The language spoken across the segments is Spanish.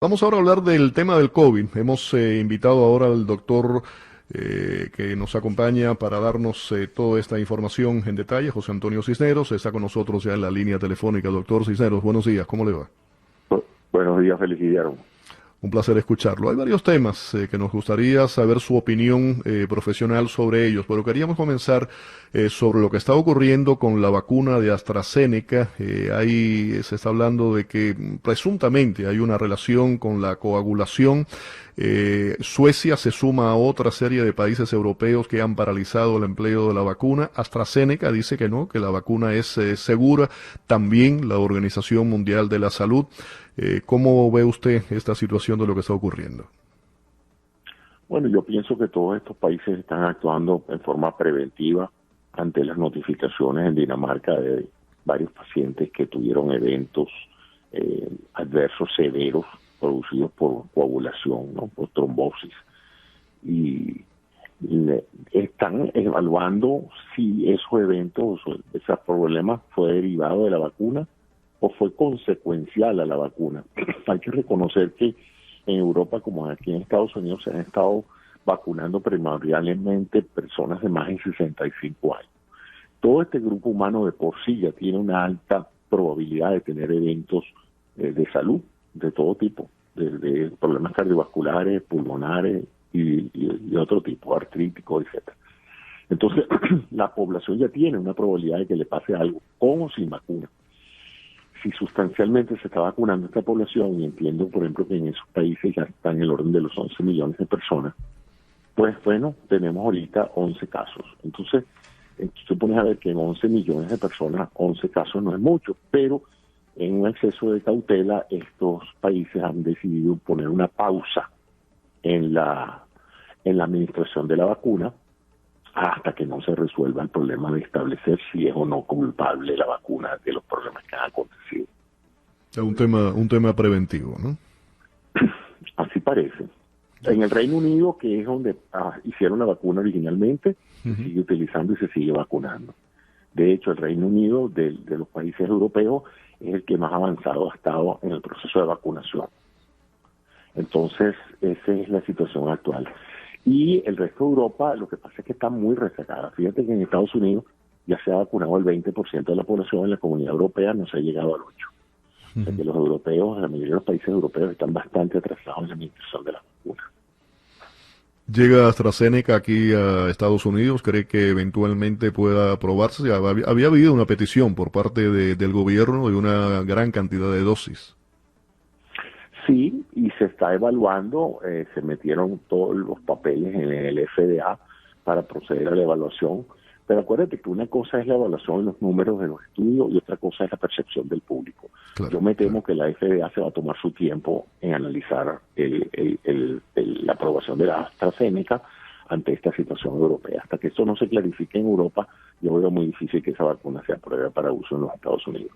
Vamos ahora a hablar del tema del COVID. Hemos invitado ahora al doctor que nos acompaña para darnos toda esta información en detalle, José Antonio Cisneros. Está con nosotros ya en la línea telefónica. Doctor Cisneros, buenos días, ¿cómo le va? Buenos días, feliz Guillermo. Un placer escucharlo. Hay varios temas que nos gustaría saber su opinión profesional sobre ellos, pero queríamos comenzar sobre lo que está ocurriendo con la vacuna de AstraZeneca. Se está hablando de que presuntamente hay una relación con la coagulación. Suecia se suma a otra serie de países europeos que han paralizado el empleo de la vacuna. AstraZeneca dice que no, que la vacuna es segura. También la Organización Mundial de la Salud. ¿Cómo ve usted esta situación de lo que está ocurriendo? Bueno, yo pienso que todos estos países están actuando en forma preventiva ante las notificaciones en Dinamarca de varios pacientes que tuvieron eventos adversos severos producidos por coagulación, ¿no? Por trombosis. Y están evaluando si esos eventos, esos problemas fue derivado de la vacuna o fue consecuencial a la vacuna. Hay que reconocer que en Europa, como aquí en Estados Unidos, se han estado vacunando primordialmente personas de más de 65 años. Todo este grupo humano de por sí ya tiene una alta probabilidad de tener eventos de salud de todo tipo, de problemas cardiovasculares, pulmonares y otro tipo, artríticos, etcétera. Entonces, la población ya tiene una probabilidad de que le pase algo, con o sin vacuna. Si sustancialmente se está vacunando esta población, y entiendo, por ejemplo, que en esos países ya está en el orden de los 11 millones de personas, pues bueno, tenemos ahorita 11 casos. Entonces, tú pones a ver que en 11 millones de personas, 11 casos no es mucho, pero en un exceso de cautela, estos países han decidido poner una pausa en la administración de la vacuna hasta que no se resuelva el problema de establecer si es o no culpable la vacuna de los problemas que han acontecido. Es un tema preventivo, ¿no? Así parece. En el Reino Unido, que es donde hicieron la vacuna originalmente, se sigue utilizando y se sigue vacunando. De hecho, el Reino Unido, de los países europeos, es el que más avanzado ha estado en el proceso de vacunación. Entonces, esa es la situación actual. Y el resto de Europa, lo que pasa es que está muy rezagada. Fíjate que en Estados Unidos ya se ha vacunado el 20% de la población, en la Comunidad Europea no se ha llegado al 8%. O sea que los europeos, la mayoría de los países europeos están bastante atrasados en la administración de la vacuna. Llega AstraZeneca aquí a Estados Unidos, ¿cree que eventualmente pueda aprobarse? Había habido una petición por parte del gobierno de una gran cantidad de dosis. Sí, y se está evaluando, se metieron todos los papeles en el FDA para proceder a la evaluación, pero acuérdate que una cosa es la evaluación de los números de los estudios y otra cosa es la percepción del público. Claro, Yo me temo claro. que la FDA se va a tomar su tiempo en analizar la aprobación de la AstraZeneca ante esta situación europea. Hasta que esto no se clarifique en Europa, yo veo muy difícil que esa vacuna se apruebe para uso en los Estados Unidos.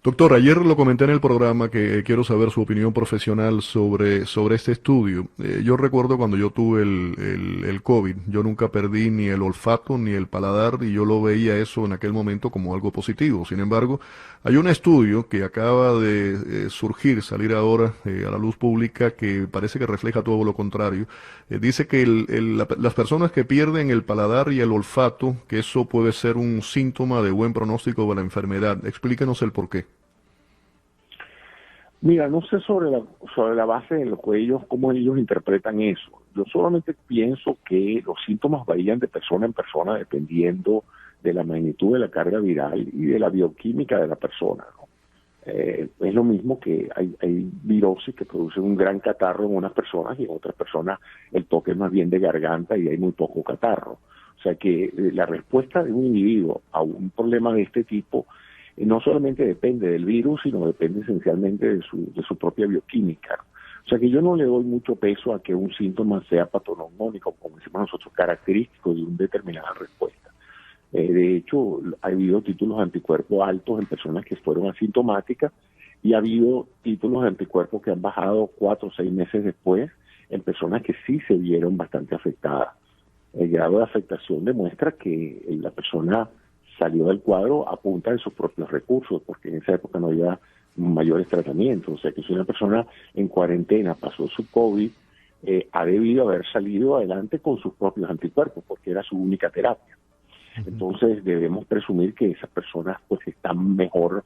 Doctor, ayer lo comenté en el programa que quiero saber su opinión profesional sobre este estudio. Yo recuerdo cuando yo tuve el COVID, yo nunca perdí ni el olfato ni el paladar y yo lo veía eso en aquel momento como algo positivo. Sin embargo, hay un estudio que acaba de surgir, salir ahora a la luz pública que parece que refleja todo lo contrario. Dice que las personas que pierden el paladar y el olfato, que eso puede ser un síntoma de buen pronóstico de la enfermedad. Explíquenos el porqué. Mira, no sé sobre la base de lo que ellos, cómo ellos interpretan eso. Yo solamente pienso que los síntomas varían de persona en persona dependiendo de la magnitud de la carga viral y de la bioquímica de la persona, ¿no? Es lo mismo que hay virosis que producen un gran catarro en unas personas y en otras personas el toque es más bien de garganta y hay muy poco catarro. O sea que la respuesta de un individuo a un problema de este tipo no solamente depende del virus, sino depende esencialmente de su propia bioquímica. O sea que yo no le doy mucho peso a que un síntoma sea patognomónico, como decimos nosotros, característico de una determinada respuesta. De hecho, ha habido títulos de anticuerpos altos en personas que fueron asintomáticas y ha habido títulos de anticuerpos que han bajado 4 o 6 meses después en personas que sí se vieron bastante afectadas. El grado de afectación demuestra que la persona salió del cuadro a punta de sus propios recursos, porque en esa época no había mayores tratamientos. O sea que si una persona en cuarentena pasó su COVID, ha debido haber salido adelante con sus propios anticuerpos, porque era su única terapia. Entonces debemos presumir que esas personas pues están mejor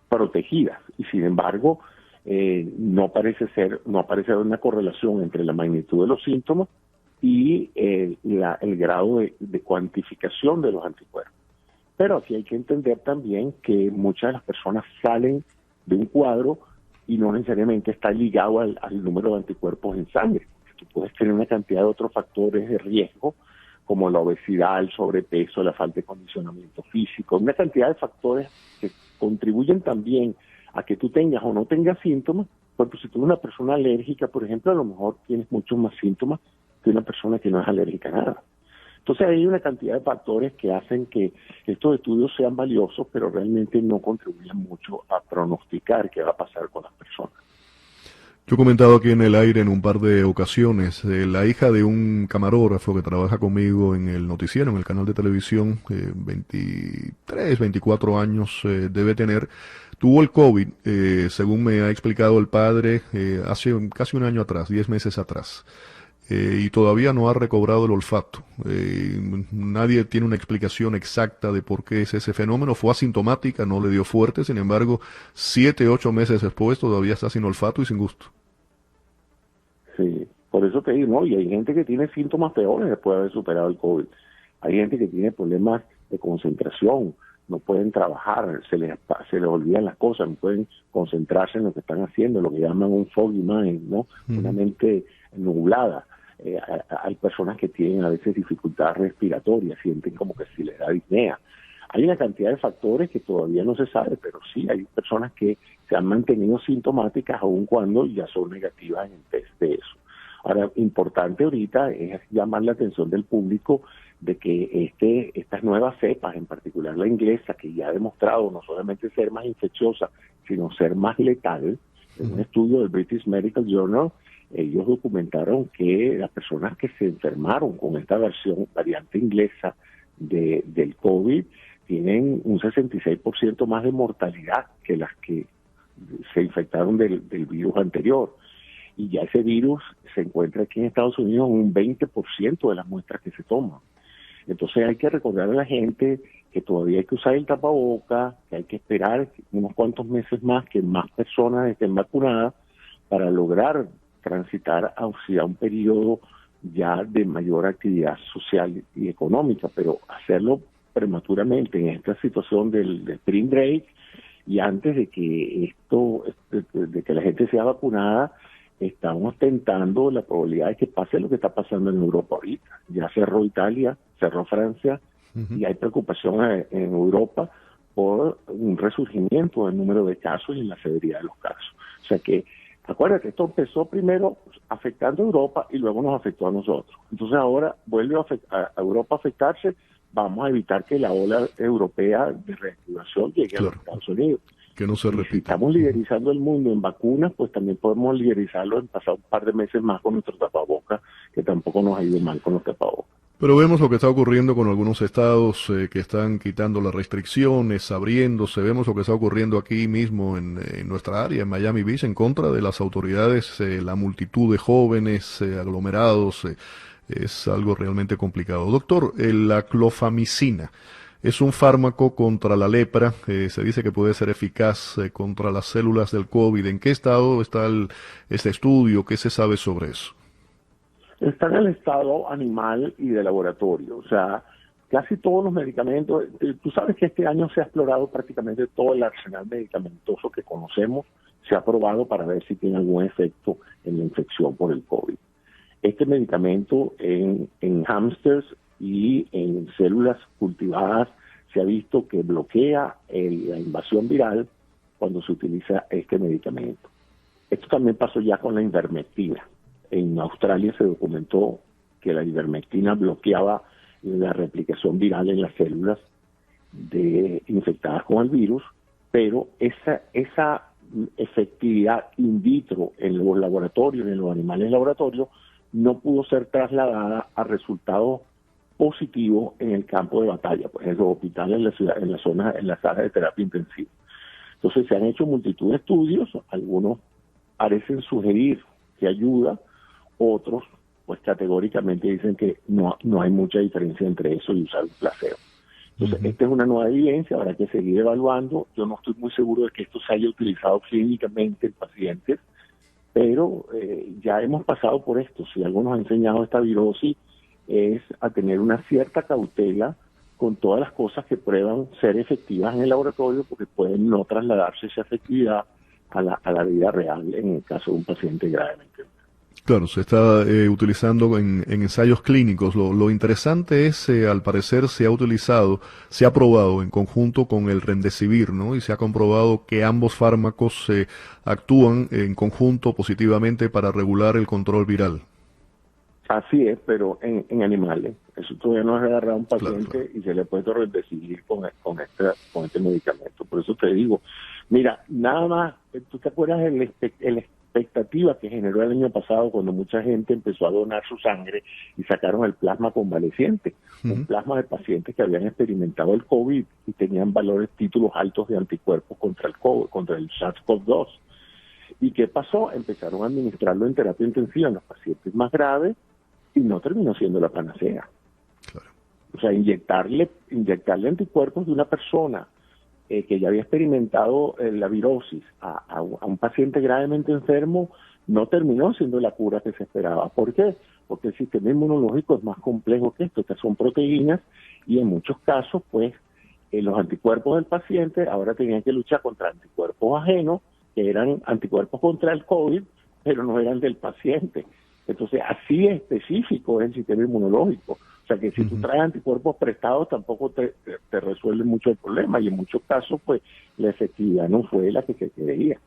protegidas, y sin embargo no aparece una correlación entre la magnitud de los síntomas y el grado de cuantificación de los anticuerpos. Pero aquí hay que entender también que muchas de las personas salen de un cuadro y no necesariamente está ligado al número de anticuerpos en sangre. Tú puedes tener una cantidad de otros factores de riesgo, como la obesidad, el sobrepeso, la falta de condicionamiento físico, una cantidad de factores que contribuyen también a que tú tengas o no tengas síntomas. Porque si tú eres una persona alérgica, por ejemplo, a lo mejor tienes muchos más síntomas que una persona que no es alérgica a nada. Entonces hay una cantidad de factores que hacen que estos estudios sean valiosos, pero realmente no contribuyen mucho a pronosticar qué va a pasar con las personas. Yo he comentado aquí en el aire en un par de ocasiones, la hija de un camarógrafo que trabaja conmigo en el noticiero, en el canal de televisión, 23, 24 años debe tener, tuvo el COVID, según me ha explicado el padre, hace casi un año atrás, 10 meses atrás. Y todavía no ha recobrado el olfato. Nadie tiene una explicación exacta de por qué es ese fenómeno. Fue asintomática, no le dio fuerte, sin embargo, 7, 8 meses después todavía está sin olfato y sin gusto. Sí, por eso te digo, ¿no? Y hay gente que tiene síntomas peores después de haber superado el COVID. Hay gente que tiene problemas de concentración, no pueden trabajar, se les olvidan las cosas, no pueden concentrarse en lo que están haciendo, lo que llaman un foggy mind, ¿no? Una mente nublada. Hay personas que tienen a veces dificultad respiratoria, sienten como que si les da disnea. Hay una cantidad de factores que todavía no se sabe, pero sí hay personas que se han mantenido sintomáticas aun cuando ya son negativas en el test de eso. Ahora, importante ahorita es llamar la atención del público de que estas nuevas cepas, en particular la inglesa, que ya ha demostrado no solamente ser más infecciosa, sino ser más letal. En un estudio del British Medical Journal, ellos documentaron que las personas que se enfermaron con esta variante inglesa del COVID tienen un 66% más de mortalidad que las que se infectaron del virus anterior. Y ya ese virus se encuentra aquí en Estados Unidos en un 20% de las muestras que se toman. Entonces hay que recordar a la gente que todavía hay que usar el tapaboca, que hay que esperar unos cuantos meses más que más personas estén vacunadas para lograr transitar hacia un periodo ya de mayor actividad social y económica, pero hacerlo prematuramente en esta situación del spring break y antes de que de que la gente sea vacunada, estamos tentando la probabilidad de que pase lo que está pasando en Europa ahorita. Ya cerró Italia, cerró Francia, y hay preocupación en Europa por un resurgimiento del número de casos y en la severidad de los casos. O sea que, acuérdate, esto empezó primero afectando a Europa y luego nos afectó a nosotros. Entonces ahora vuelve a Europa a afectarse, vamos a evitar que la ola europea de reactivación llegue a los Estados Unidos. Que no se repita. Si estamos liderizando el mundo en vacunas, pues también podemos liderizarlo en pasar un par de meses más con nuestros tapabocas, que tampoco nos ha ido mal con los tapabocas. Pero vemos lo que está ocurriendo con algunos estados que están quitando las restricciones, abriéndose. Vemos lo que está ocurriendo aquí mismo en nuestra área, en Miami Beach, en contra de las autoridades, la multitud de jóvenes aglomerados. Es algo realmente complicado. Doctor, la clofamicina es un fármaco contra la lepra. Se dice que puede ser eficaz contra las células del COVID. ¿En qué estado está este estudio? ¿Qué se sabe sobre eso? Está en el estado animal y de laboratorio. O sea, casi todos los medicamentos, tú sabes que este año se ha explorado prácticamente todo el arsenal medicamentoso que conocemos, se ha probado para ver si tiene algún efecto en la infección por el COVID. Este medicamento en hámsters y en células cultivadas se ha visto que bloquea la invasión viral cuando se utiliza este medicamento. Esto también pasó ya con la ivermectina. En Australia se documentó que la ivermectina bloqueaba la replicación viral en las células infectadas con el virus, pero esa efectividad in vitro en los laboratorios, en los animales en laboratorio, no pudo ser trasladada a resultados positivos en el campo de batalla, pues en los hospitales, en las salas de terapia intensiva. Entonces se han hecho multitud de estudios, algunos parecen sugerir que ayuda, otros pues categóricamente dicen que no hay mucha diferencia entre eso y usar un placebo. Entonces, esta es una nueva evidencia, habrá que seguir evaluando. Yo no estoy muy seguro de que esto se haya utilizado clínicamente en pacientes, pero ya hemos pasado por esto. Si algo nos ha enseñado esta virosis es a tener una cierta cautela con todas las cosas que prueban ser efectivas en el laboratorio, porque pueden no trasladarse esa efectividad a la vida real en el caso de un paciente gravemente. Claro, se está utilizando en ensayos clínicos. Lo interesante es, al parecer, se ha probado en conjunto con el Remdesivir, ¿no? Y se ha comprobado que ambos fármacos actúan en conjunto positivamente para regular el control viral. Así es, pero en animales. Eso todavía no es agarrado a un paciente, Claro. y se le puede Remdesivir con este medicamento. Por eso te digo, mira, nada más, ¿tú te acuerdas el expectativa que generó el año pasado cuando mucha gente empezó a donar su sangre y sacaron el plasma convaleciente? Un plasma de pacientes que habían experimentado el COVID y tenían títulos altos de anticuerpos contra el COVID, contra el SARS-CoV-2. ¿Y qué pasó? Empezaron a administrarlo en terapia intensiva en los pacientes más graves y no terminó siendo la panacea. Claro. O sea, inyectarle anticuerpos de una persona que ya había experimentado la virosis a un paciente gravemente enfermo no terminó siendo la cura que se esperaba. ¿Por qué? Porque el sistema inmunológico es más complejo que esto. Estas son proteínas y en muchos casos, pues, los anticuerpos del paciente ahora tenían que luchar contra anticuerpos ajenos, que eran anticuerpos contra el COVID, pero no eran del paciente. Entonces, así específico es el sistema inmunológico. O sea, que si tú traes anticuerpos prestados, tampoco te resuelve mucho el problema. Y en muchos casos, pues, la efectividad no fue la que se creía.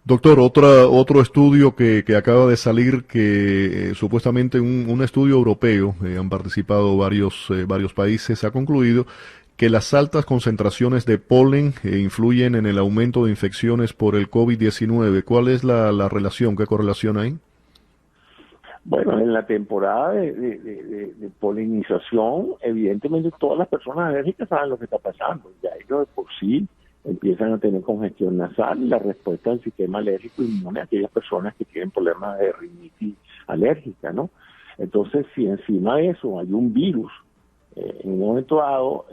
Doctor, otro estudio que acaba de salir, que supuestamente un estudio europeo, han participado varios países, ha concluido que las altas concentraciones de polen influyen en el aumento de infecciones por el COVID-19. ¿Cuál es la relación? ¿Qué correlación hay? Bueno, en la temporada de polinización, evidentemente todas las personas alérgicas saben lo que está pasando. Ya ellos de por sí empiezan a tener congestión nasal y la respuesta del sistema alérgico inmune a aquellas personas que tienen problemas de rinitis alérgica, ¿no? Entonces, si encima de eso hay un virus, en un momento dado,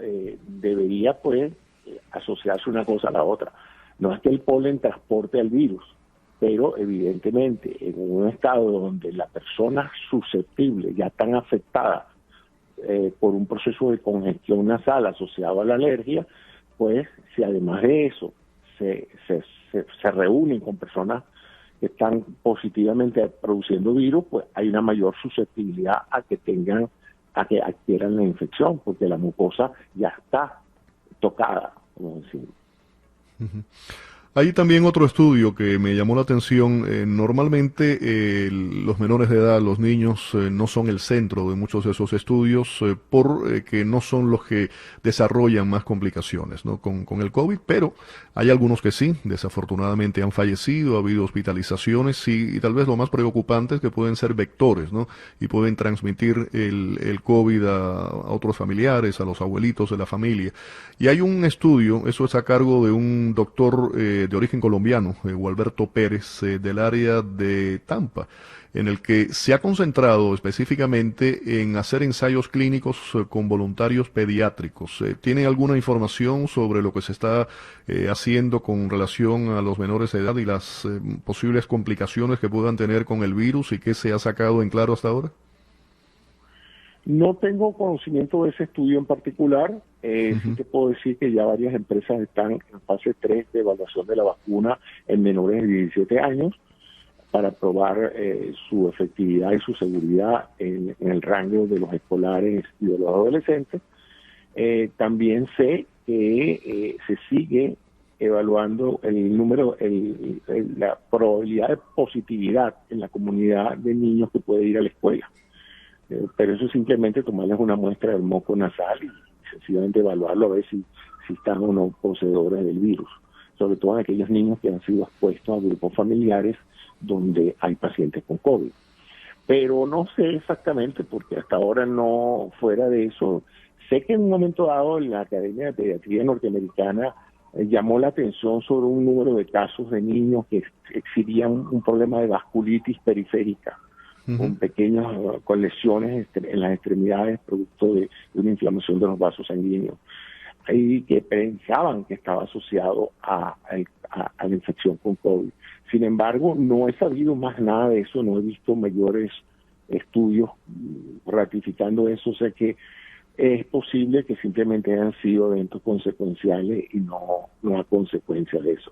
debería, pues, asociarse una cosa a la otra. No es que el polen transporte al virus, pero evidentemente en un estado donde la persona susceptible ya están afectadas por un proceso de congestión nasal asociado a la alergia, pues si además de eso se reúnen con personas que están positivamente produciendo virus, pues hay una mayor susceptibilidad a que adquieran la infección, porque la mucosa ya está tocada, como decimos. Hay también otro estudio que me llamó la atención. Normalmente los menores de edad, los niños, no son el centro de muchos de esos estudios porque no son los que desarrollan más complicaciones, ¿no? con el COVID, pero hay algunos que sí, desafortunadamente han fallecido, ha habido hospitalizaciones y tal vez lo más preocupante es que pueden ser vectores, ¿no? Y pueden transmitir el COVID a otros familiares, a los abuelitos de la familia. Y hay un estudio, eso es a cargo de un doctor de origen colombiano, Gualberto Pérez, del área de Tampa, en el que se ha concentrado específicamente en hacer ensayos clínicos con voluntarios pediátricos. ¿Tienen alguna información sobre lo que se está haciendo con relación a los menores de edad y las posibles complicaciones que puedan tener con el virus y qué se ha sacado en claro hasta ahora? No tengo conocimiento de ese estudio en particular. Sí te puedo decir que ya varias empresas están en fase 3 de evaluación de la vacuna en menores de 17 años para probar su efectividad y su seguridad en el rango de los escolares y de los adolescentes. También sé que se sigue evaluando el número, la probabilidad de positividad en la comunidad de niños que puede ir a la escuela. Pero eso es simplemente tomarles una muestra del moco nasal y sencillamente evaluarlo a ver si están o no poseedores del virus, sobre todo en aquellos niños que han sido expuestos a grupos familiares donde hay pacientes con COVID. Pero no sé exactamente, porque hasta ahora no, fuera de eso, sé que en un momento dado en la Academia de Pediatría norteamericana llamó la atención sobre un número de casos de niños que exhibían un problema de vasculitis periférica, con lesiones en las extremidades producto de una inflamación de los vasos sanguíneos, y que pensaban que estaba asociado a la infección con COVID. Sin embargo, no he sabido más nada de eso, no he visto mayores estudios ratificando eso, o sea que es posible que simplemente hayan sido eventos consecuenciales y no a consecuencia de eso.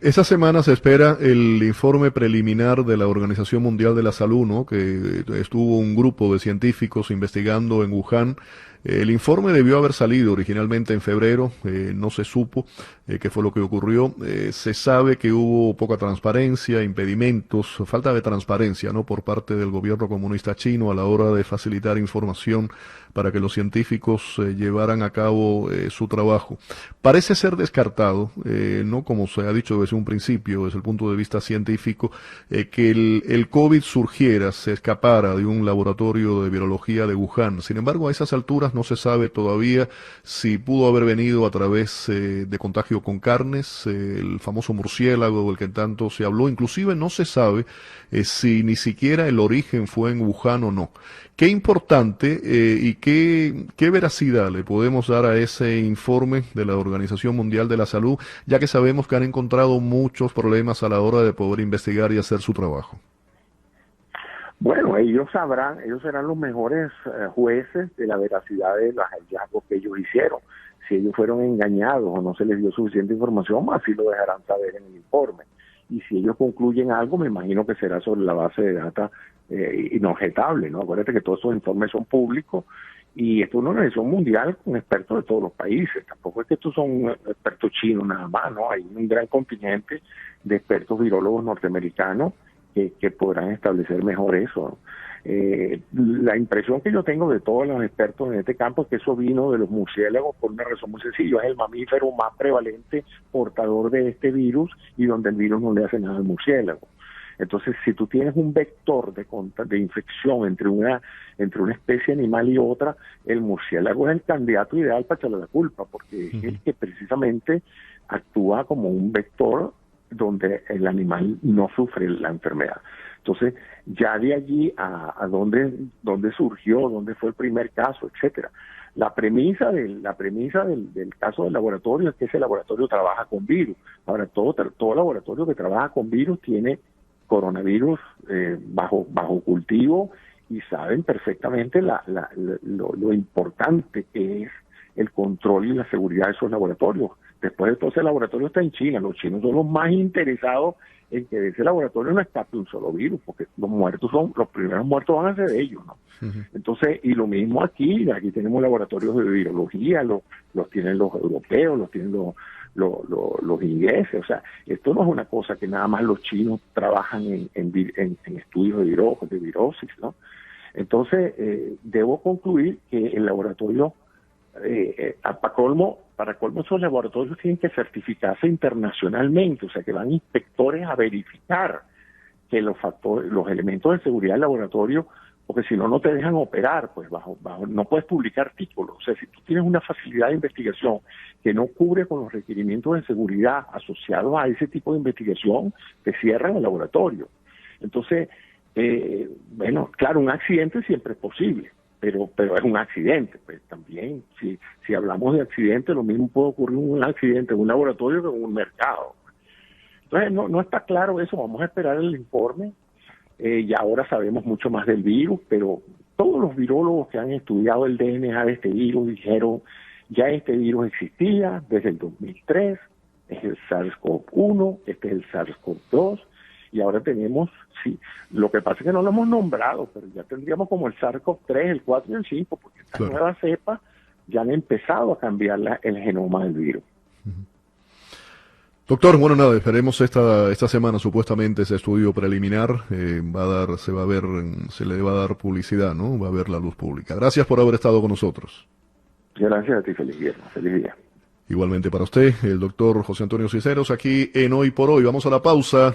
Esa semana se espera el informe preliminar de la Organización Mundial de la Salud, ¿no? Que estuvo un grupo de científicos investigando en Wuhan. El informe debió haber salido originalmente en febrero, no se supo qué fue lo que ocurrió. Se sabe que hubo poca transparencia, impedimentos, falta de transparencia, ¿no? Por parte del gobierno comunista chino a la hora de facilitar información para que los científicos llevaran a cabo su trabajo. Parece ser descartado, no como se ha dicho desde un principio, desde el punto de vista científico, que el COVID surgiera, se escapara de un laboratorio de virología de Wuhan. Sin embargo, a esas alturas no se sabe todavía si pudo haber venido a través de contagio con carnes, el famoso murciélago del que tanto se habló. Inclusive no se sabe si ni siquiera el origen fue en Wuhan o no. Qué importante y qué veracidad le podemos dar a ese informe de la Organización Mundial de la Salud, ya que sabemos que han encontrado muchos problemas a la hora de poder investigar y hacer su trabajo. Bueno, ellos serán los mejores jueces de la veracidad de los hallazgos que ellos hicieron. Si ellos fueron engañados o no se les dio suficiente información, así lo dejarán saber en el informe. Y si ellos concluyen algo, me imagino que será sobre la base de data inobjetable, ¿no? Acuérdate que todos esos informes son públicos y esto es una organización mundial con expertos de todos los países. Tampoco es que estos son expertos chinos nada más, ¿no? Hay un gran contingente de expertos virólogos norteamericanos que podrán establecer mejor eso, ¿no? La impresión que yo tengo de todos los expertos en este campo es que eso vino de los murciélagos por una razón muy sencilla. Es el mamífero más prevalente portador de este virus y donde el virus no le hace nada al murciélago. Entonces, si tú tienes un vector de infección entre una especie animal y otra, el murciélago es el candidato ideal para echarle la culpa, porque es el que precisamente actúa como un vector donde el animal no sufre la enfermedad. Entonces, ya de allí a dónde surgió, dónde fue el primer caso, etcétera. La premisa del caso del laboratorio es que ese laboratorio trabaja con virus. Ahora, todo laboratorio que trabaja con virus tiene coronavirus bajo cultivo y saben perfectamente lo importante que es el control y la seguridad de esos laboratorios. Después de todo, ese laboratorio está en China. Los chinos son los más interesados en que de ese laboratorio no escape un solo virus, porque los primeros muertos van a ser ellos, ¿no? Entonces, y lo mismo aquí tenemos laboratorios de virología, los tienen los europeos, los tienen los ingleses. O sea, esto no es una cosa que nada más los chinos trabajan en estudios de virosis, ¿no? Entonces, debo concluir que el laboratorio, para colmo esos laboratorios tienen que certificarse internacionalmente, o sea que van inspectores a verificar que los elementos de seguridad del laboratorio, porque si no te dejan operar, pues no puedes publicar artículos. O sea, si tú tienes una facilidad de investigación que no cubre con los requerimientos de seguridad asociados a ese tipo de investigación, te cierran el laboratorio. Entonces, bueno, claro, un accidente siempre es posible, pero es un accidente. Pues también, si hablamos de accidente, lo mismo puede ocurrir un accidente en un laboratorio que en un mercado. Entonces, no está claro eso. Vamos a esperar el informe. Y ahora sabemos mucho más del virus, pero todos los virólogos que han estudiado el DNA de este virus dijeron, ya este virus existía desde el 2003, es el SARS-CoV-1, este es el SARS-CoV-2, y ahora tenemos, lo que pasa es que no lo hemos nombrado, pero ya tendríamos como el SARS-CoV-3, el 4 y el 5, porque estas nuevas cepas ya han empezado a cambiar el genoma del virus. Doctor, bueno, nada, esperemos esta semana supuestamente ese estudio preliminar se le va a dar publicidad, ¿no? Va a ver la luz pública. Gracias por haber estado con nosotros. Gracias a ti, feliz día. Igualmente para usted, el doctor José Antonio Cisneros, aquí en Hoy por Hoy. Vamos a la pausa.